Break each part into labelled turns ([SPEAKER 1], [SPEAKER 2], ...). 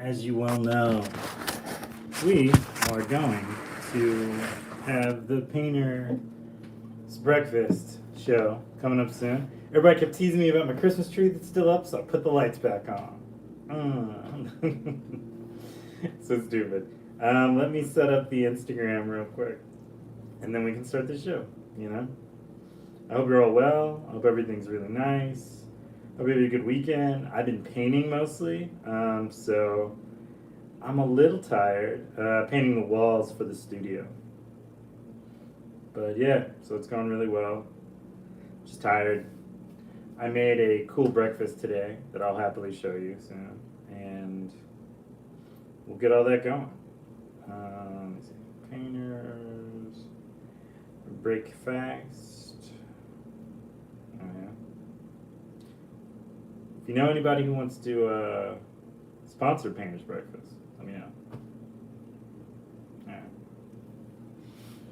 [SPEAKER 1] as you well know, we are going to have the Painter's Breakfast show coming up soon. Everybody kept teasing me about my Christmas tree that's still up, so I put the lights back on. So stupid. Let me set up the Instagram real quick, and then we can start the show, you know? I hope you're all well. I hope everything's really nice. Hope you had a good weekend. I've been painting mostly, so I'm a little tired painting the walls for the studio. But yeah, so it's going really well. Just tired. I made a cool breakfast today that I'll happily show you soon, and we'll get all that going. Let me see. Painters, breakfast. Oh yeah. If you know anybody who wants to sponsor Painter's Breakfast, let me know. Alright.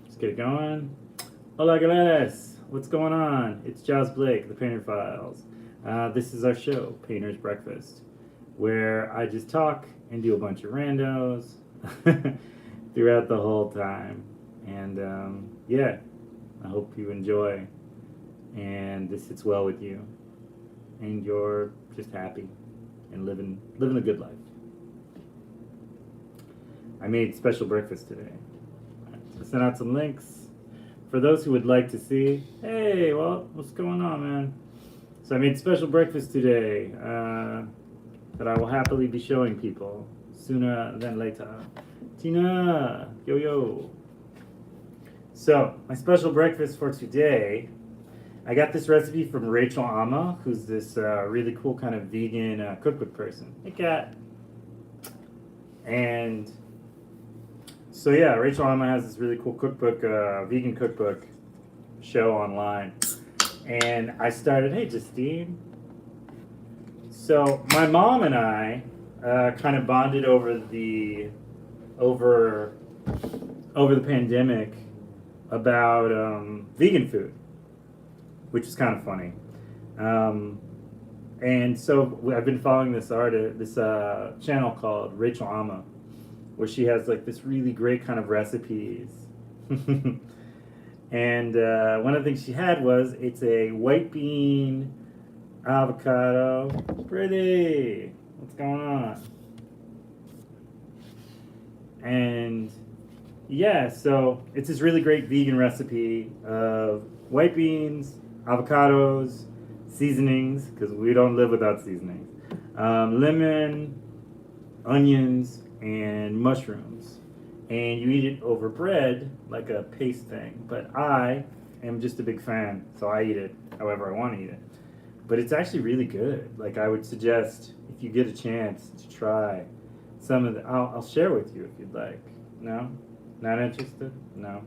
[SPEAKER 1] Let's get it going. Hola, guys. What's going on? It's Josh Blake, the Painter Files. This is our show, Painter's Breakfast, where I just talk and do a bunch of randos throughout the whole time. And yeah, I hope you enjoy and this sits well with you and you're just happy and living a good life. I made special breakfast today. I sent out some links for those who would like to see. Hey, well, what's going on, man? So I made special breakfast today that I will happily be showing people sooner than later. Tina, yo yo. So my special breakfast for today, I got this recipe from Rachel Ama, who's this really cool kind of vegan cookbook person. Hey, cat. And so yeah, Rachel Ama has this really cool cookbook, vegan cookbook show online. And I started, hey Justine. So my mom and I kind of bonded over the pandemic about vegan food, which is kind of funny. And so I've been following this channel called Rachel Ama, where she has like this really great kind of recipes. And one of the things she had was it's a white bean avocado. Pretty. What's going on? And yeah, so it's this really great vegan recipe of white beans, avocados, seasonings, because we don't live without seasonings, lemon, onions, and mushrooms. And you eat it over bread like a paste thing. But I am just a big fan, so I eat it however I want to eat it. But it's actually really good. Like, I would suggest, if you get a chance, to try some of the... I'll share with you if you'd like. No? Not interested? No.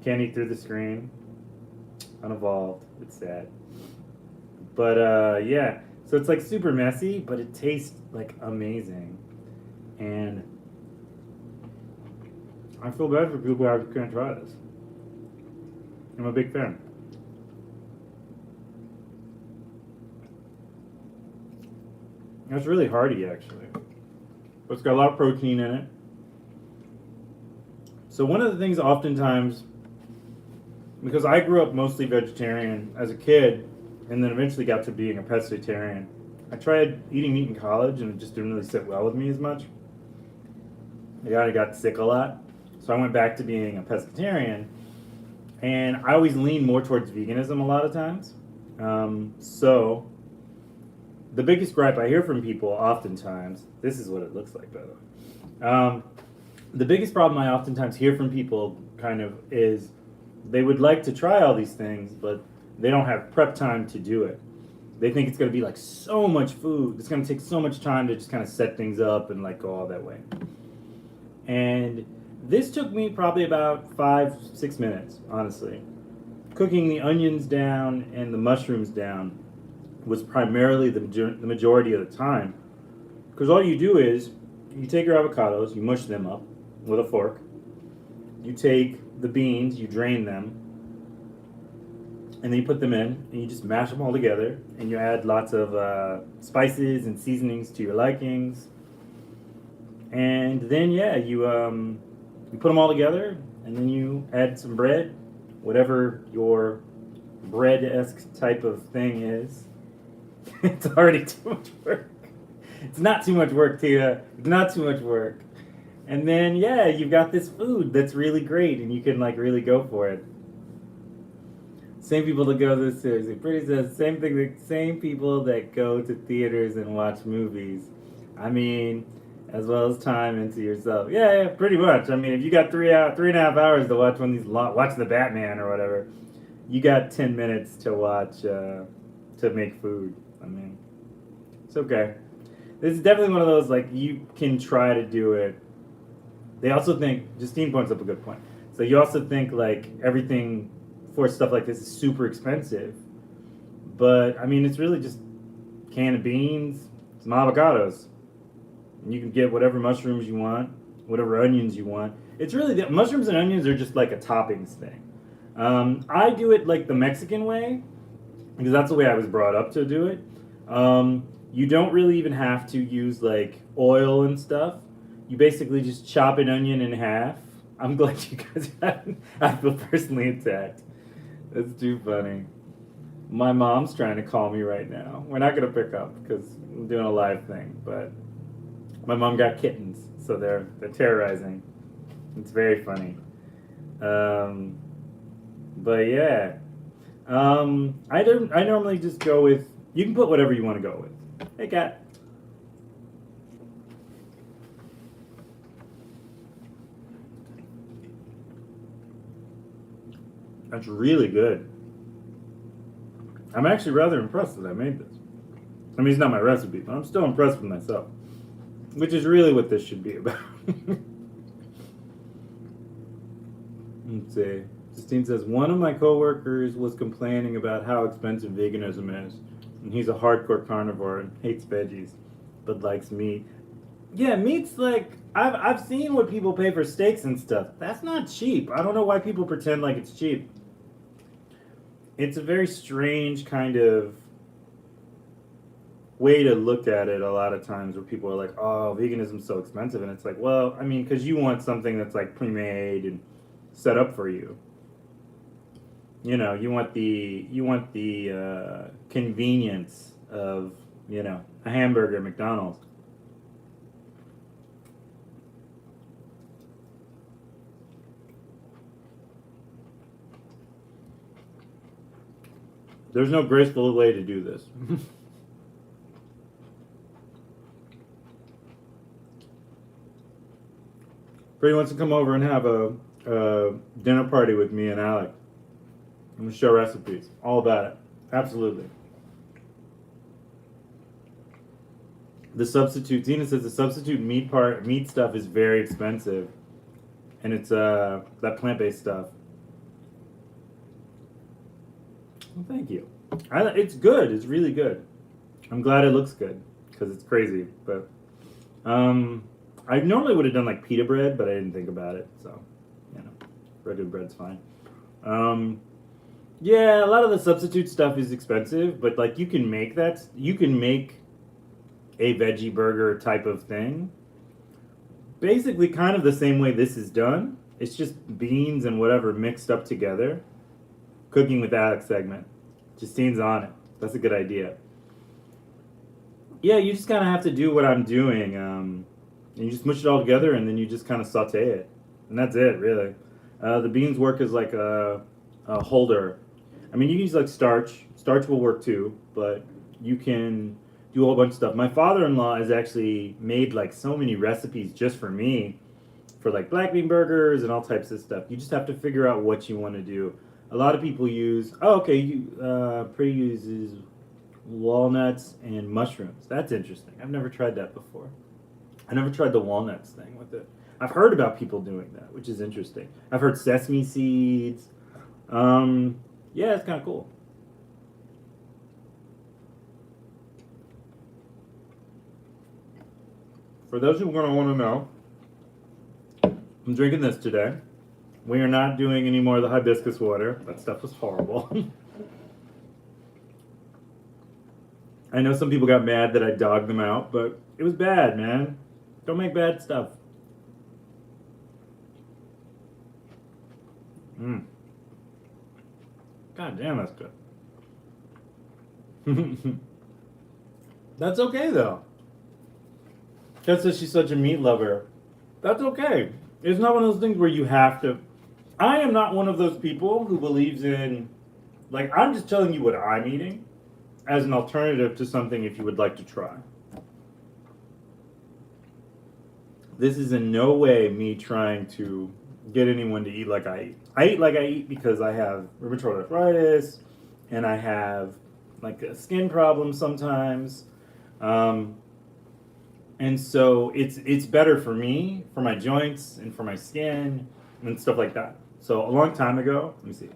[SPEAKER 1] Can't eat through the screen? Unevolved. It's sad. But, yeah. So it's, like, super messy, but it tastes, like, amazing. And I feel bad for people who can't try this. I'm a big fan. It's really hearty, actually. But it's got a lot of protein in it. So one of the things oftentimes, because I grew up mostly vegetarian as a kid, and then eventually got to being a pescatarian, I tried eating meat in college, and it just didn't really sit well with me as much. I got sick a lot. So I went back to being a pescatarian, and I always lean more towards veganism a lot of times. So the biggest gripe I hear from people oftentimes, this is what it looks like, by the way. The biggest problem I oftentimes hear from people kind of is they would like to try all these things, but they don't have prep time to do it. They think it's going to be like so much food. It's going to take so much time to just kind of set things up and like go all that way. And this took me probably about 5-6 minutes, honestly. Cooking the onions down and the mushrooms down was primarily the majority of the time. Because all you do is, you take your avocados, you mush them up with a fork. You take the beans, you drain them, and then you put them in, and you just mash them all together, and you add lots of spices and seasonings to your likings. And then yeah, you put them all together, and then you add some bread, whatever your bread-esque type of thing is. It's already too much work. It's not too much work, Tia. It's not too much work. And then yeah, you've got this food that's really great, and you can like really go for it. Same people that go to this seriously. Pretty says same thing. The same people that go to theaters and watch movies. I mean, as well as time into yourself. Yeah, yeah, pretty much. I mean, if you got 3.5 hours to watch one of these, watch the Batman or whatever, you got 10 minutes to watch to make food. I mean, it's okay. This is definitely one of those like you can try to do it. They also think Justine points up a good point. So you also think like everything for stuff like this is super expensive, but I mean it's really just a can of beans, some avocados, and you can get whatever mushrooms you want, whatever onions you want. It's really mushrooms and onions are just like a toppings thing. I do it like the Mexican way because that's the way I was brought up to do it. You don't really even have to use like oil and stuff. You basically just chop an onion in half. I'm glad you guys haven't. I feel personally attacked. That's too funny. My mom's trying to call me right now. We're not gonna pick up because I'm doing a live thing. But my mom got kittens, so they're terrorizing. It's very funny. Um, but yeah, I normally just go with. You can put whatever you want to go with. Hey, cat. That's really good. I'm actually rather impressed that I made this. I mean, it's not my recipe, but I'm still impressed with myself. Which is really what this should be about. Let's see. Justine says, one of my coworkers was complaining about how expensive veganism is. And he's a hardcore carnivore and hates veggies, but likes meat. Yeah, meat's like, I've seen what people pay for steaks and stuff. That's not cheap. I don't know why people pretend like it's cheap. It's a very strange kind of way to look at it a lot of times where people are like, oh, veganism's so expensive. And it's like, well, I mean, because you want something that's like pre-made and set up for you. You know, you want the convenience of, you know, a hamburger at McDonald's. There's no graceful way to do this. Brady wants to come over and have a dinner party with me and Alec. I'm gonna show recipes, all about it. Absolutely. The substitute, Tina says the substitute meat stuff is very expensive, and it's that plant-based stuff. Well, thank you. It's good. It's really good. I'm glad it looks good because it's crazy. But I normally would have done like pita bread, but I didn't think about it. So, you know, regular bread's fine. Yeah, a lot of the substitute stuff is expensive, but like you can make that. You can make a veggie burger type of thing. Basically, kind of the same way this is done. It's just beans and whatever mixed up together. Cooking with Alex segment. Justine's on it. That's a good idea. Yeah, you just kind of have to do what I'm doing. And you just mush it all together and then you just kind of saute it. And that's it, really. The beans work as like a holder. I mean, you can use like starch. Starch will work too, but you can do a whole bunch of stuff. My father-in-law has actually made like so many recipes just for me for like black bean burgers and all types of stuff. You just have to figure out what you want to do. A lot of people use, Pretty uses walnuts and mushrooms. That's interesting. I've never tried that before. I never tried the walnuts thing with it. I've heard about people doing that, which is interesting. I've heard sesame seeds. Yeah, it's kind of cool. For those who are going to want to know, I'm drinking this today. We are not doing any more of the hibiscus water. That stuff was horrible. I know some people got mad that I dogged them out, but it was bad, man. Don't make bad stuff. Mm. God damn, that's good. That's okay though. Just that she's such a meat lover. That's okay. It's not one of those things where you have to. I am not one of those people who believes in. Like, I'm just telling you what I'm eating as an alternative to something if you would like to try. This is in no way me trying to get anyone to eat like I eat. I eat like I eat because I have rheumatoid arthritis and I have like a skin problem sometimes. Um, and so it's better for me, for my joints and for my skin and stuff like that. So a long time ago, let me see.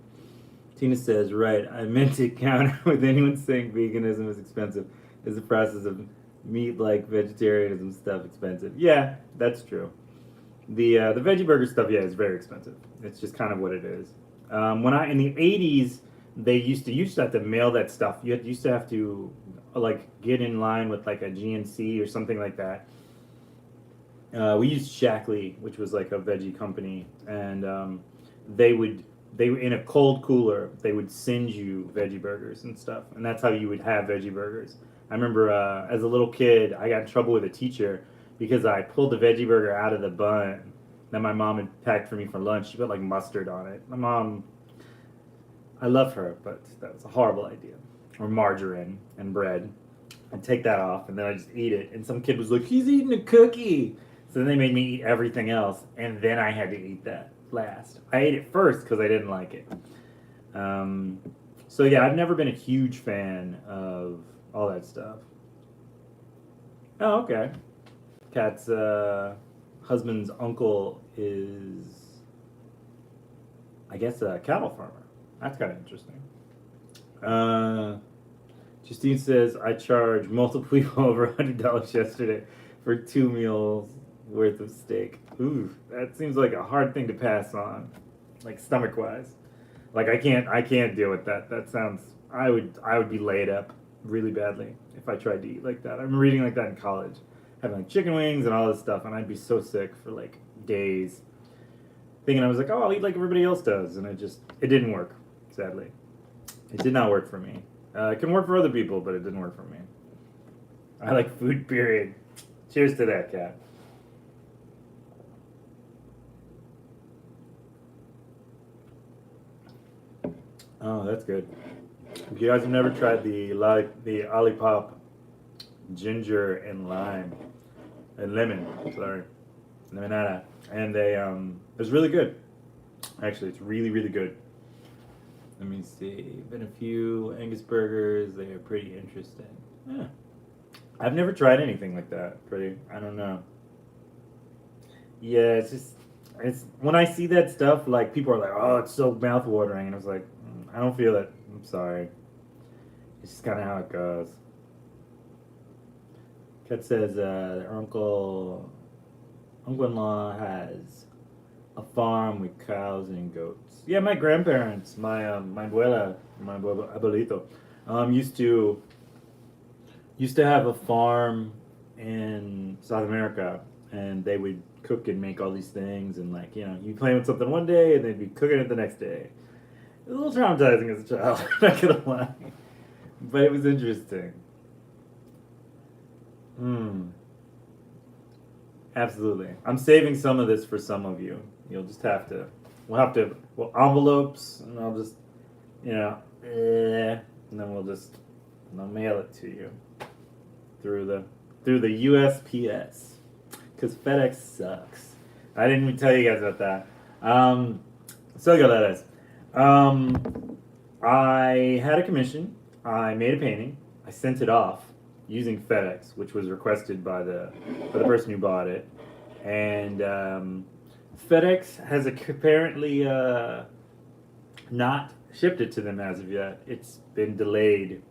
[SPEAKER 1] Tina says, right, I meant to counter with anyone saying veganism is expensive. Is the process of meat like vegetarianism stuff expensive? Yeah, that's true. The veggie burger stuff, yeah, is very expensive. It's just kind of what it is. When I in the '80s, they used to have to mail that stuff. Used to have to like get in line with like a GNC or something like that. We used Shackley, which was like a veggie company, and they would they in a cold cooler they would send you veggie burgers and stuff, and that's how you would have veggie burgers. I remember as a little kid, I got in trouble with a teacher because I pulled the veggie burger out of the bun that my mom had packed for me for lunch. She put like mustard on it. My mom, I love her, but that was a horrible idea. Or margarine and bread. I'd take that off and then I just eat it. And some kid was like, he's eating a cookie. So then they made me eat everything else, and then I had to eat that last. I ate it first because I didn't like it. Um, so yeah, I've never been a huge fan of all that stuff. Oh, okay. Kat's husband's uncle is, I guess, a cattle farmer. That's kind of interesting. Uh, Justine says, I charged multiple people over $100 yesterday for 2 meals worth of steak. Ooh, that seems like a hard thing to pass on, like stomach wise. Like I can't deal with that. That sounds I would be laid up really badly if I tried to eat like that. I'm reading like that in college, having like chicken wings and all this stuff, and I'd be so sick for like days, thinking I was like, oh, I'll eat like everybody else does, and it didn't work. Sadly, it did not work for me. It can work for other people, but it didn't work for me. I like food. Period. Cheers to that, cat. Oh, that's good. If you guys have never tried the Olipop ginger and lime and lemon, sorry, lemonada, and it's really good. Actually, it's really really good. Let me see. Been a few Angus burgers. They are pretty interesting. Yeah. I've never tried anything like that. Pretty. I don't know. Yeah, it's when I see that stuff, like people are like, "Oh, it's so mouth-watering," and I was like, I don't feel it. I'm sorry. It's just kind of how it goes. Kat says her uncle-in-law has a farm with cows and goats. Yeah, my grandparents, my abuela, abuelito, used to have a farm in South America, and they would cook and make all these things, and like you play with something one day, and they'd be cooking it the next day. It was a little traumatizing as a child, not gonna lie, but it was interesting. Hmm. Absolutely. I'm saving some of this for some of you. You'll just have to. Well, envelopes, and I'll just, and then I'll mail it to you through the USPS, because FedEx sucks. I didn't even tell you guys about that. So go that is. I had a commission. I made a painting. I sent it off using FedEx, which was requested by the person who bought it, and FedEx has apparently not shipped it to them as of yet. It's been delayed,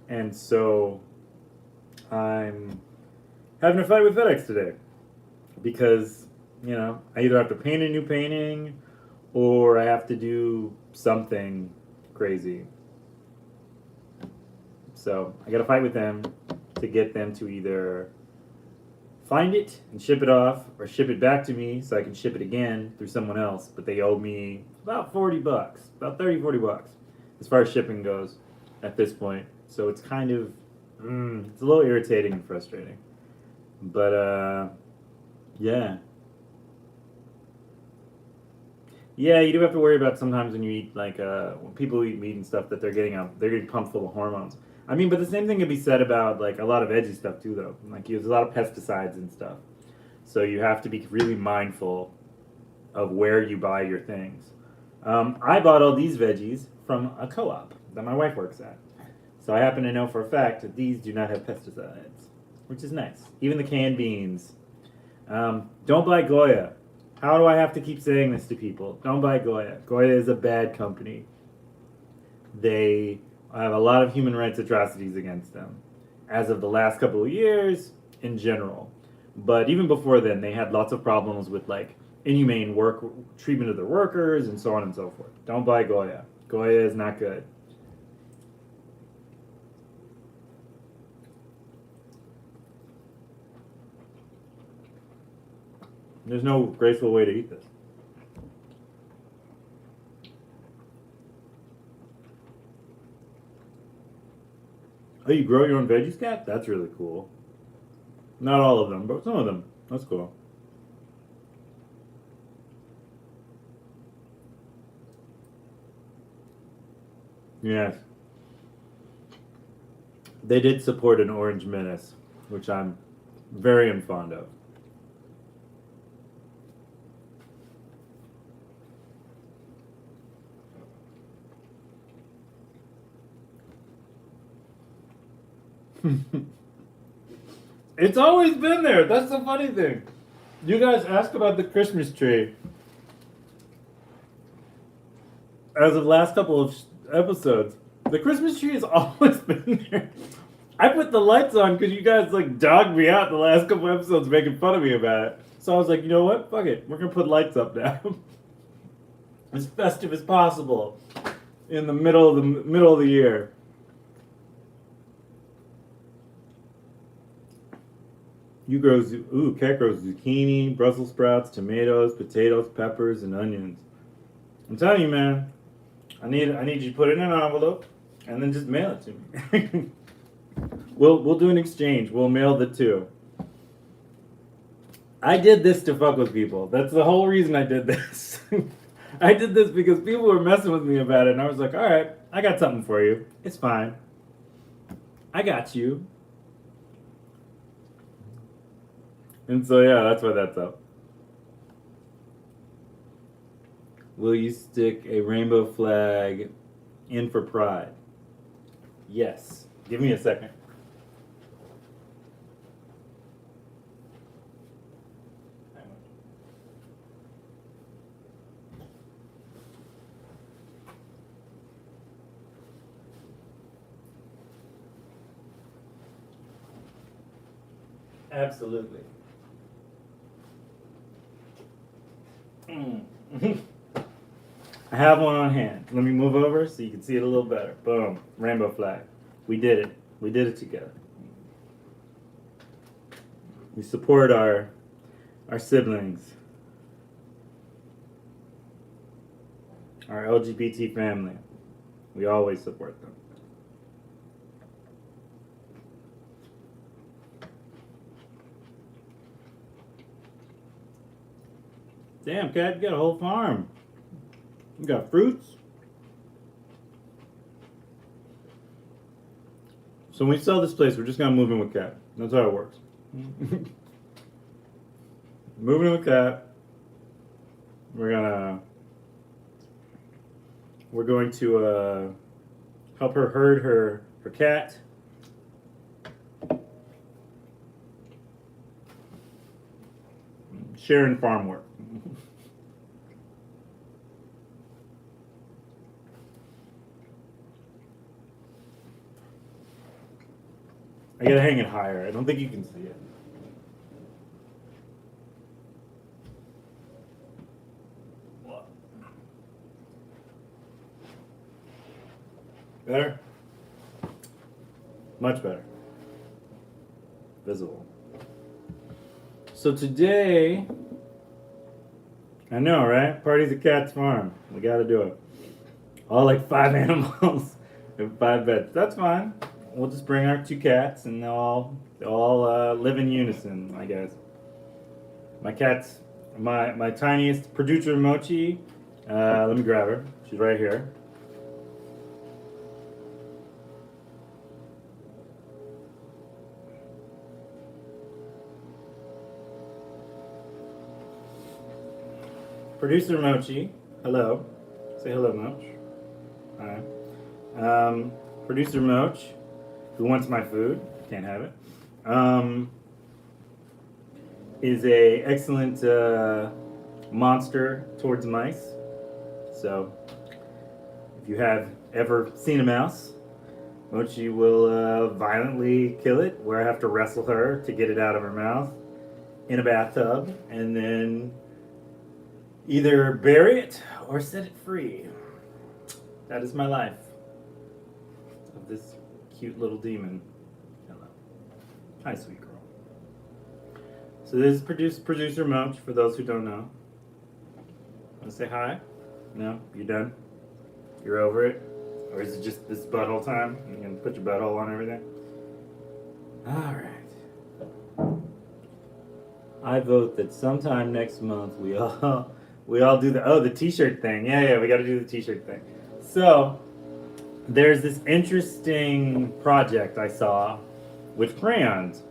[SPEAKER 1] and so I'm having a fight with FedEx today because I either have to paint a new painting or I have to do something crazy. So I got to fight with them to get them to either find it and ship it off, or ship it back to me so I can ship it again through someone else. But they owe me about $40, about 30, $40, as far as shipping goes at this point. So it's kind of, it's a little irritating and frustrating. But, yeah. Yeah, you do have to worry about sometimes when you eat, like, when people eat meat and stuff, that they're getting pumped full of hormones. I mean, but the same thing can be said about, like, a lot of veggie stuff, too, though. Like, there's a lot of pesticides and stuff. So you have to be really mindful of where you buy your things. I bought all these veggies from a co-op that my wife works at. So I happen to know for a fact that these do not have pesticides, which is nice. Even the canned beans. Don't buy Goya. How do I have to keep saying this to people? Don't buy Goya. Goya is a bad company. They have a lot of human rights atrocities against them, as of the last couple of years in general. But even before then, they had lots of problems with, like, inhumane work treatment of their workers and so on and so forth. Don't buy Goya. Goya is not good. There's no graceful way to eat this. Oh, you grow your own veggies, Cat? That's really cool. Not all of them, but some of them. That's cool. Yes. They did support an Orange Menace, which I'm very fond of. It's always been there. That's the funny thing. You guys ask about the Christmas tree. As of last couple of episodes, the Christmas tree has always been there. I put the lights on because you guys like dogged me out the last couple episodes making fun of me about it. So I was like, you know what? Fuck it. We're gonna put lights up now. As festive as possible in the middle of the year. Cat grows zucchini, Brussels sprouts, tomatoes, potatoes, peppers, and onions. I'm telling you, man, I need you to put it in an envelope and then just mail it to me. We'll do an exchange. We'll mail the two. I did this to fuck with people. That's the whole reason I did this. I did this because people were messing with me about it, and I was like, all right, I got something for you. It's fine. I got you. And so, yeah, that's why that's up. Will you stick a rainbow flag in for pride? Yes. Give me a second. Absolutely. I have one on hand. Let me move over so you can see it a little better. Boom. Rainbow flag. We did it. We did it together. We support our siblings. Our LGBT family. We always support them. Damn, Cat, you got a whole farm. You got fruits. So when we sell this place, we're just gonna move in with Cat. That's how it works. Moving in with Cat. We're going to help her herd her cat. Sharing farm work. I gotta hang it higher. I don't think you can see it. Better? Much better. Visible. So today, I know, right? Party's at Cat's Farm. We gotta do it. All like 5 animals and 5 beds. That's fine. We'll just bring our 2 cats and they'll all live in unison, I guess. My cat's my tiniest producer Mochi. Let me grab her. She's right here. Producer Mochi. Hello. Say hello, Moch. Hi. Producer Moch, who wants my food, can't have it, is a excellent monster towards mice. So, if you have ever seen a mouse, Mochi will violently kill it, where I have to wrestle her to get it out of her mouth in a bathtub, and then either bury it or set it free. That is my life of this cute little demon. Hello. Hi, sweet girl. So this is producer Moch, for those who don't know. Want to say hi? No? You done? You're over it? Or is it just this butthole time? You can put your butthole on everything? Alright. I vote that sometime next month we all do the t-shirt thing. Yeah, we gotta do the t-shirt thing. So there's this interesting project I saw with crayons,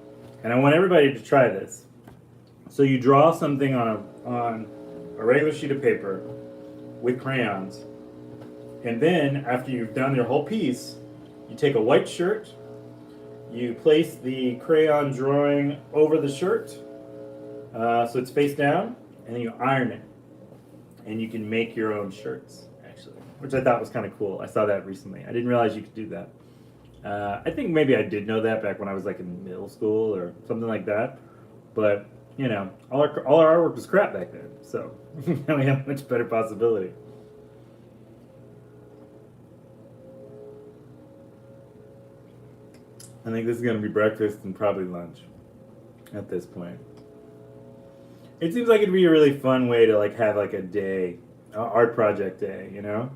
[SPEAKER 1] and I want everybody to try this. So you draw something on a regular sheet of paper with crayons, and then after you've done your whole piece, you take a white shirt, you place the crayon drawing over the shirt, so it's face down, and then you iron it, and you can make your own shirts, actually, which I thought was kind of cool. I saw that recently. I didn't realize you could do that. I think maybe I did know that back when I was like in middle school or something like that, but you know, all our artwork was crap back then, so now we have a much better possibility. I think this is going to be breakfast and probably lunch at this point. It seems like it'd be a really fun way to like have like a day, art project day, you know,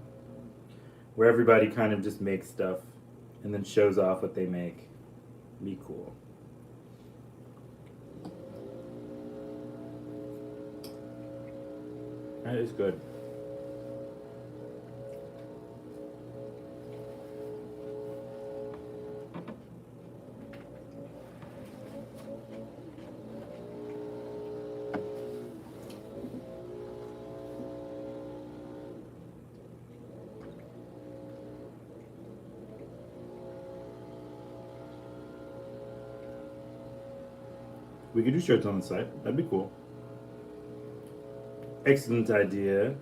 [SPEAKER 1] where everybody kind of just makes stuff and then shows off what they make. Be cool. That is good. We could do shirts on the site. That'd be cool. Excellent idea.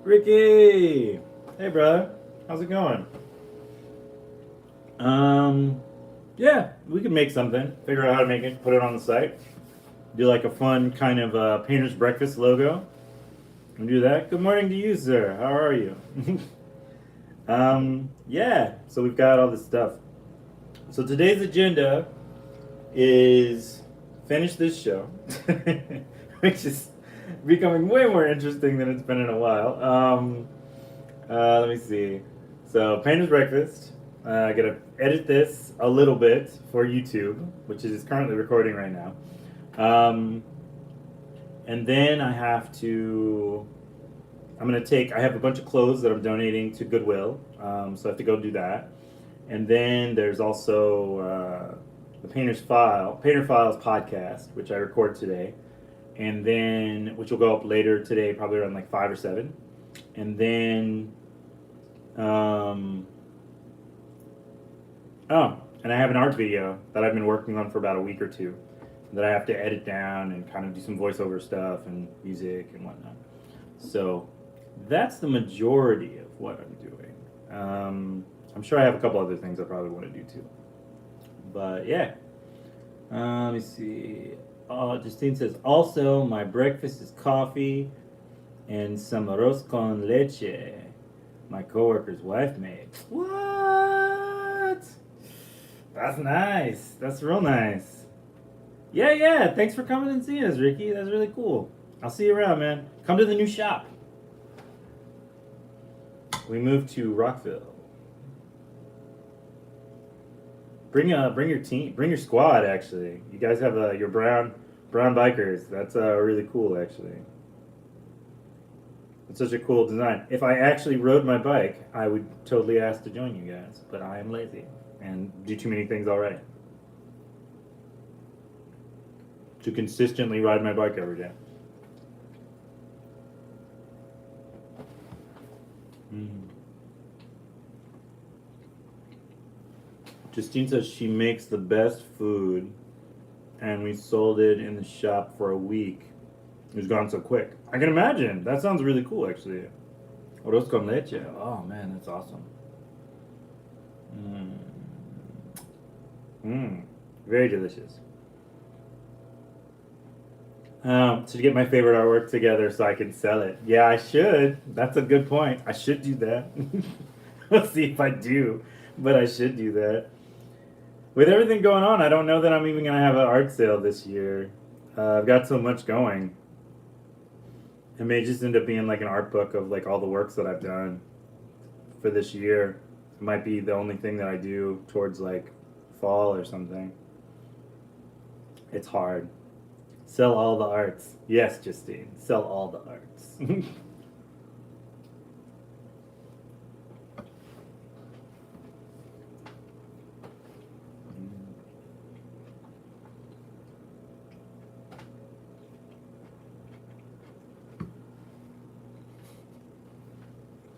[SPEAKER 1] Ricky! Hey, brother. How's it going? Yeah, we could make something. Figure out how to make it, put it on the site. Do like a fun kind of painter's breakfast logo. And do that. Good morning to you, sir. How are you? Yeah, so we've got all this stuff. So today's agenda is finish this show, which is becoming way more interesting than it's been in a while. Let me see. So, Painter's Breakfast. I gotta edit this a little bit for YouTube, which is currently recording right now. And then I have to. I have a bunch of clothes that I'm donating to Goodwill, so I have to go do that. And then there's also the Painter Files podcast, which I record today, and then which will go up later today, probably around like 5 or 7, and then and I have an art video that I've been working on for about a week or two that I have to edit down and kind of do some voiceover stuff and music and whatnot. So that's the majority of what I'm doing. I'm sure I have a couple other things I probably want to do too. But yeah, let me see. Justine says, also, my breakfast is coffee and some arroz con leche my coworker's wife made. What? That's nice. That's real nice. Yeah, yeah. Thanks for coming and seeing us, Ricky. That's really cool. I'll see you around, man. Come to the new shop. We moved to Rockville. Bring your team, bring your squad. Actually, you guys have your brown bikers. That's really cool. Actually, it's such a cool design. If I actually rode my bike, I would totally ask to join you guys. But I am lazy and do too many things already to consistently ride my bike every day. Mm. Justine says she makes the best food, and we sold it in the shop for a week. It was gone so quick. I can imagine. That sounds really cool, actually. Arroz con leche. Oh man, that's awesome. Mmm. Mmm. Very delicious. To get my favorite artwork together so I can sell it. Yeah, I should. That's a good point. I should do that. Let's see if I do, but I should do that. With everything going on, I don't know that I'm even gonna have an art sale this year. I've got so much going. It may just end up being like an art book of like all the works that I've done for this year. It might be the only thing that I do towards like fall or something. It's hard. Sell all the arts. Yes, Justine. Sell all the arts.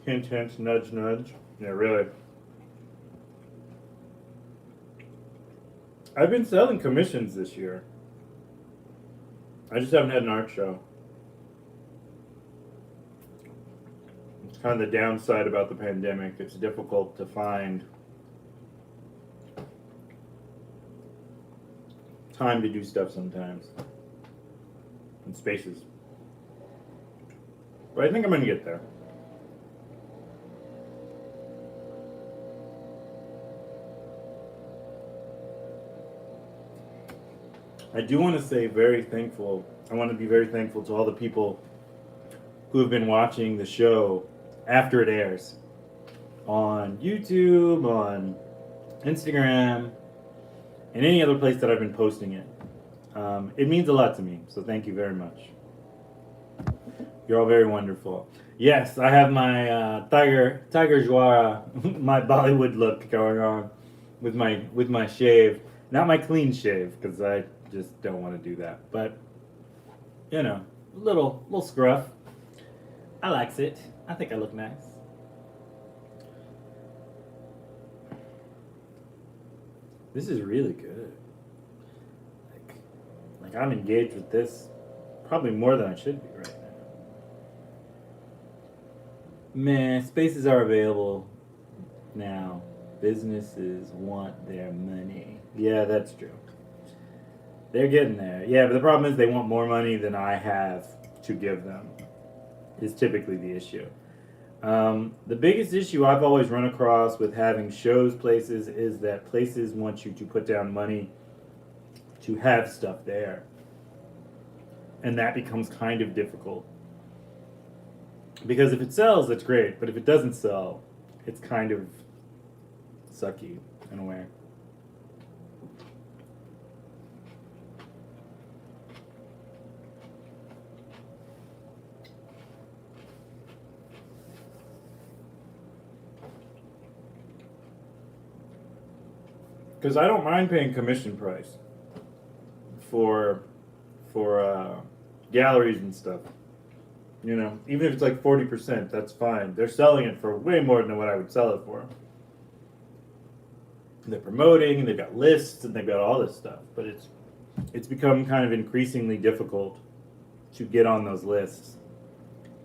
[SPEAKER 1] Hint, hint, nudge, nudge. Yeah, really. I've been selling commissions this year. I just haven't had an art show. It's kind of the downside about the pandemic. It's difficult to find time to do stuff sometimes and spaces. But I think I'm going to get there. I do want to say very thankful. I want to be very thankful to all the people who have been watching the show after it airs on YouTube, on Instagram, and any other place that I've been posting it. It means a lot to me, so thank you very much. You're all very wonderful. Yes, I have my Tiger Joara, my Bollywood look going on with my shave. Not my clean shave because I just don't want to do that. But you know, little scruff. I likes it. I think I look nice. This is really good. Like, like I'm engaged with this probably more than I should be right now. Man, spaces are available now. Businesses want their money. Yeah, that's true. They're getting there. Yeah, but the problem is they want more money than I have to give them, is typically the issue. The biggest issue I've always run across with having shows places is that places want you to put down money to have stuff there. And that becomes kind of difficult. Because if it sells, that's great. But if it doesn't sell, it's kind of sucky in a way. Because I don't mind paying commission price for for galleries and stuff. You know, even if it's like 40%, that's fine. They're selling it for way more than what I would sell it for. They're promoting, and they've got lists, and they've got all this stuff. But it's become kind of increasingly difficult to get on those lists,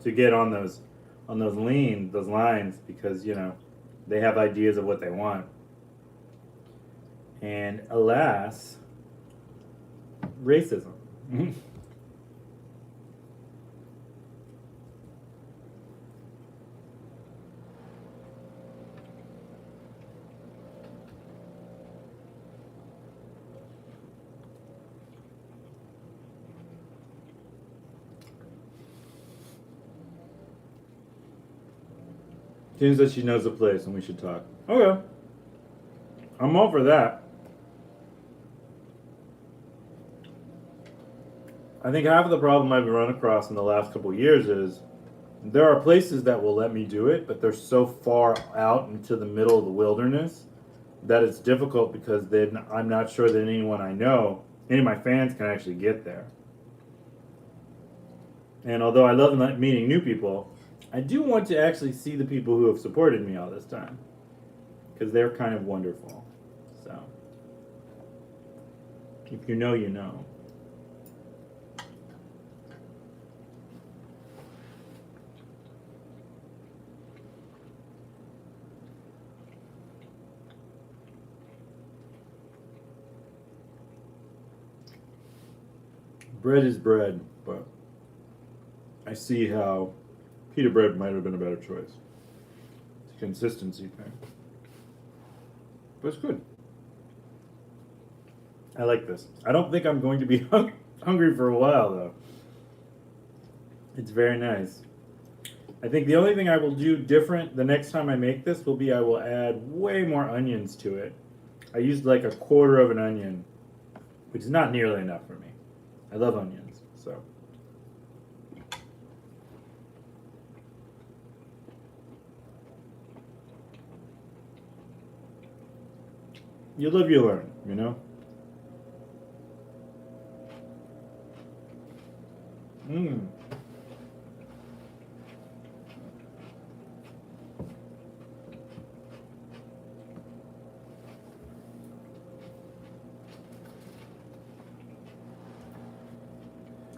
[SPEAKER 1] to get on those lines, because you know they have ideas of what they want, and alas, racism. Tina says she knows the place and we should talk. Okay. I'm all for that. I think half of the problem I've run across in the last couple of years is there are places that will let me do it, but they're so far out into the middle of the wilderness that it's difficult because then I'm not sure that anyone I know, any of my fans can actually get there. And although I love meeting new people, I do want to actually see the people who have supported me all this time because they're kind of wonderful. So, if you know, you know. Bread is bread, but I see how pita bread might have been a better choice. It's a consistency thing. But it's good. I like this. I don't think I'm going to be hungry for a while, though. It's very nice. I think the only thing I will do different the next time I make this will be I will add way more onions to it. I used like a quarter of an onion, which is not nearly enough for me. I love onions, so. You live, you learn, you know? Mmm.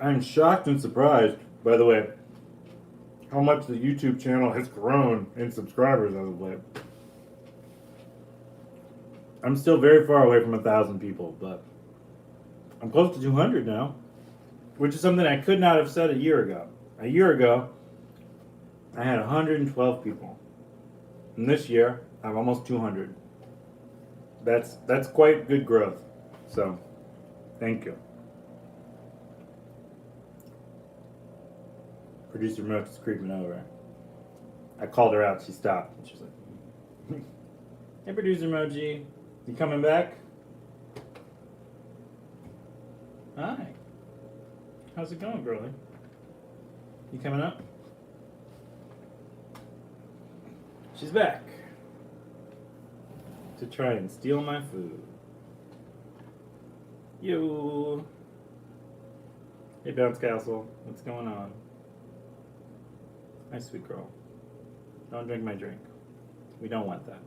[SPEAKER 1] I'm shocked and surprised, by the way, how much the YouTube channel has grown in subscribers as of late. I'm still very far away from 1,000 people, but I'm close to 200 now, which is something I could not have said a year ago. A year ago, I had 112 people, and this year I'm almost 200. That's quite good growth. So, thank you. Producer Moch is creeping over. I called her out. She stopped. And she's like, "Hey, Producer Moji, you coming back?" Hi. How's it going, girlie? You coming up? She's back to try and steal my food. Yo. Hey, Bounce Castle. What's going on? Hi, sweet girl. Don't drink my drink. We don't want that.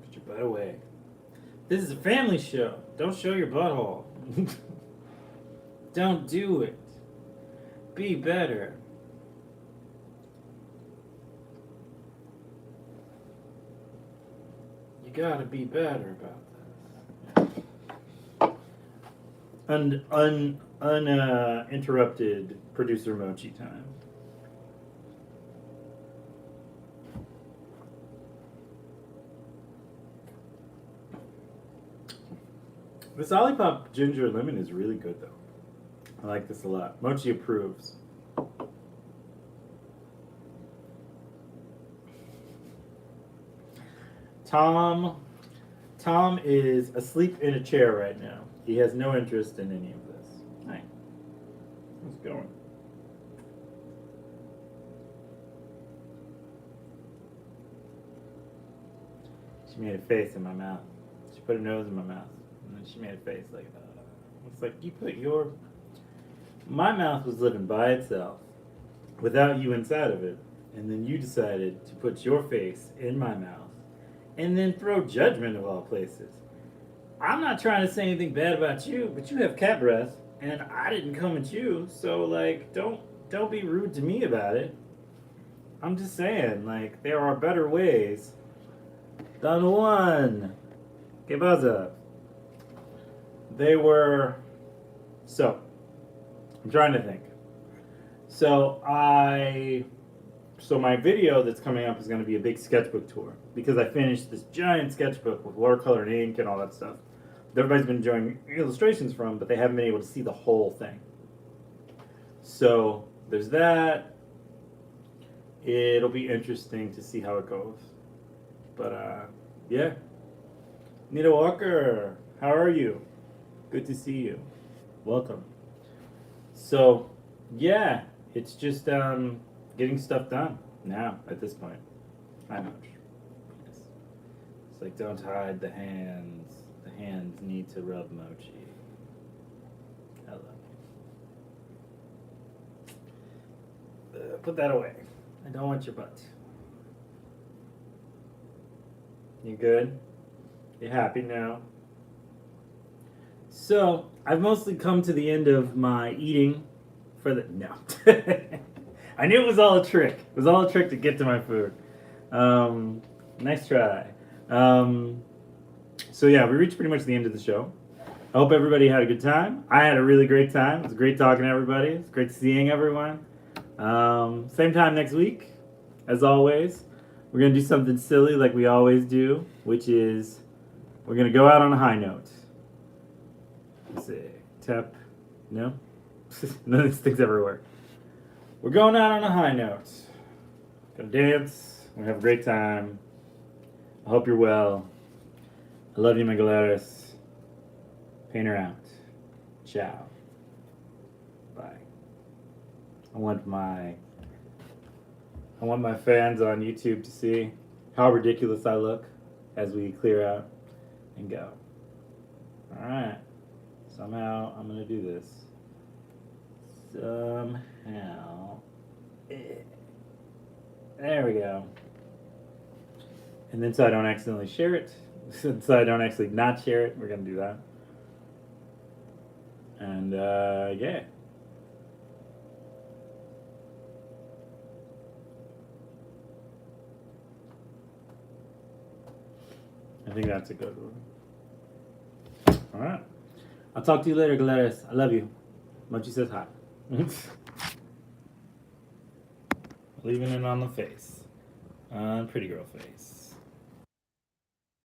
[SPEAKER 1] Put your butt away. This is a family show. Don't show your butthole. Don't do it. Be better. You gotta be better about this. Uninterrupted producer Mochi time. This Olipop ginger lemon is really good, though. I like this a lot. Mochi approves. Tom is asleep in a chair right now. He has no interest in any of this. Hi. How's it going? She made a face in my mouth. She put her nose in my mouth. And then she made a face like, it's like you put your... My mouth was living by itself without you inside of it. And then you decided to put your face in my mouth and then throw judgment of all places. I'm not trying to say anything bad about you, but you have cat breath and I didn't come at you. So like, don't be rude to me about it. I'm just saying, like, there are better ways than one. Que pasa? They were... So, I'm trying to think. So my video that's coming up is going to be a big sketchbook tour because I finished this giant sketchbook with watercolor and ink and all that stuff that everybody's been enjoying illustrations from, but they haven't been able to see the whole thing. So there's that. it'll be interesting to see how it goes. But yeah, Nita Walker, how are you? Good to see you. Welcome. So yeah, it's just getting stuff done now at this point. I know. Yes. It's like don't hide the hands. The hands need to rub Mochi. Hello. Put that away. I don't want your butt. You good? You happy now? So, I've mostly come to the end of my eating for the. No. I knew it was all a trick. It was all a trick to get to my food. Nice try. So, yeah, we reached pretty much the end of the show. I hope everybody had a good time. I had a really great time. It was great talking to everybody. It's great seeing everyone. Same time next week, as always. We're going to do something silly like we always do, which is we're going to go out on a high note. Let's see. Tap. No? None of these things ever work. We're going out on a high note. Gonna dance. We're going to have a great time. I hope you're well. I love you, my Galeras. Paint her out. Ciao. Bye. I want my fans on YouTube to see how ridiculous I look as we clear out and go. Alright. Somehow I'm going to do this. Somehow. There we go. And then so I don't accidentally share it. So I don't actually not share it. We're going to do that. And yeah. I think that's a good one. All right. I'll talk to you later, Gladys. I love you. Mochi says hi. Leaving it on the face. On pretty girl face.